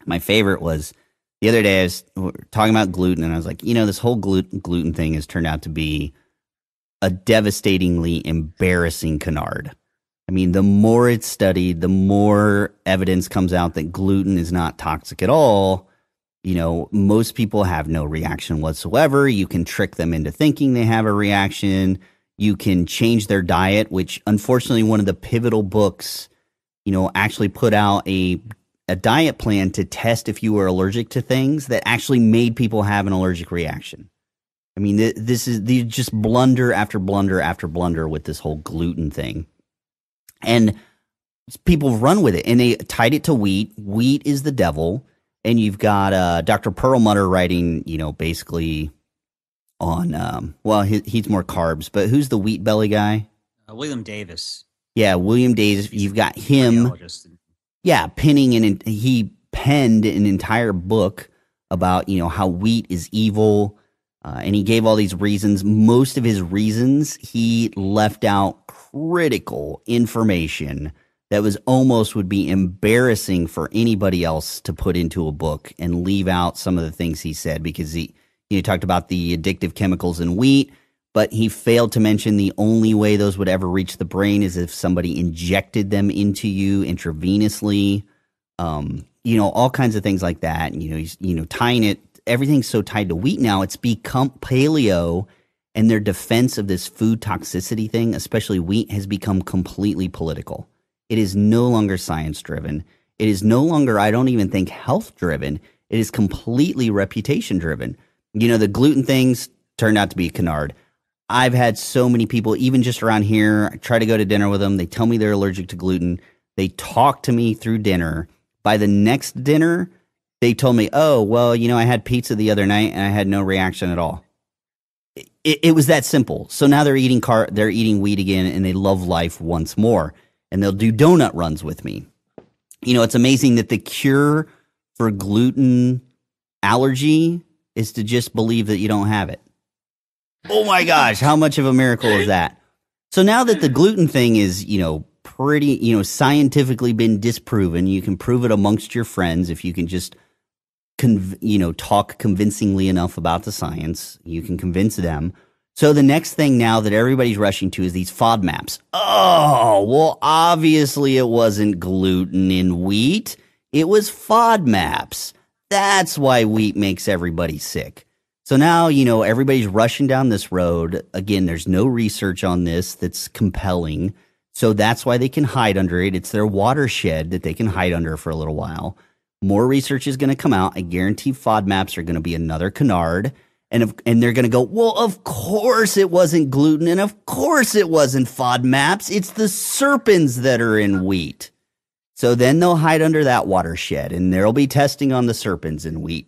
My favorite was the other day I was talking about gluten, and I was like, this whole gluten thing has turned out to be a devastatingly embarrassing canard. I mean, the more it's studied, the more evidence comes out that gluten is not toxic at all. Most people have no reaction whatsoever. You can trick them into thinking they have a reaction. You can change their diet, which unfortunately one of the pivotal books, actually put out a diet plan to test if you were allergic to things that actually made people have an allergic reaction. I mean, this is just blunder after blunder after blunder with this whole gluten thing. And people run with it, and they tied it to wheat. Wheat is the devil. And you've got Dr. Perlmutter writing, basically on, he's more carbs, but who's the wheat belly guy? William Davis. Yeah, William Davis. You've got him. Yeah, he penned an entire book about, how wheat is evil. And he gave all these reasons. Most of his reasons, he left out critical information that would be embarrassing for anybody else to put into a book, and leave out some of the things he said, because he talked about the addictive chemicals in wheat, but he failed to mention the only way those would ever reach the brain is if somebody injected them into you intravenously. All kinds of things like that. And, he's, tying it, everything's so tied to wheat now. It's become paleo, and their defense of this food toxicity thing, especially wheat, has become completely political. It is no longer science-driven. It is no longer, I don't even think, health-driven. It is completely reputation-driven. The gluten things turned out to be a canard. I've had so many people, even just around here, I try to go to dinner with them. They tell me they're allergic to gluten. They talk to me through dinner. By the next dinner, they told me, oh, well, I had pizza the other night, and I had no reaction at all. It was that simple. So now they're eating wheat again, and they love life once more. And they'll do donut runs with me. It's amazing that the cure for gluten allergy is to just believe that you don't have it. Oh my gosh, how much of a miracle is that? So now that the gluten thing is, pretty, scientifically been disproven, you can prove it amongst your friends if you can just, talk convincingly enough about the science. You can convince them. So the next thing now that everybody's rushing to is these FODMAPs. Oh, well, obviously it wasn't gluten in wheat. It was FODMAPs. That's why wheat makes everybody sick. So now, everybody's rushing down this road. Again, there's no research on this that's compelling. So that's why they can hide under it. It's their watershed that they can hide under for a little while. More research is going to come out. I guarantee FODMAPs are going to be another canard. And they're going to go, well, of course it wasn't gluten, and of course it wasn't FODMAPs. It's the serpents that are in wheat. So then they'll hide under that watershed, and there'll be testing on the serpents in wheat,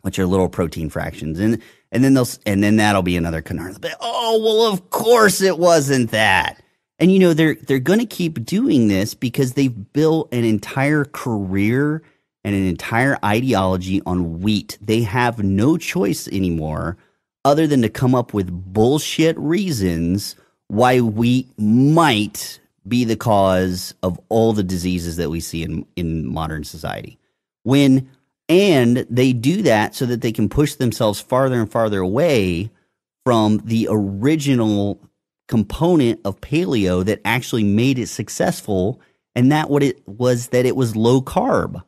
which are little protein fractions. And then that'll be another canard. Oh, well, of course it wasn't that. And they're going to keep doing this because they've built an entire career and an entire ideology on wheat. They have no choice anymore other than to come up with bullshit reasons why wheat might be the cause of all the diseases that we see in modern society. And they do that so that they can push themselves farther and farther away from the original component of paleo that actually made it successful, and that what it was, that it was low carb.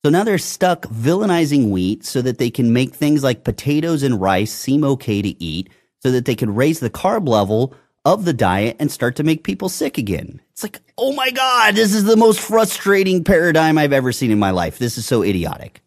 So now they're stuck villainizing wheat so that they can make things like potatoes and rice seem okay to eat, so that they can raise the carb level of the diet and start to make people sick again. It's like, oh my God, this is the most frustrating paradigm I've ever seen in my life. This is so idiotic.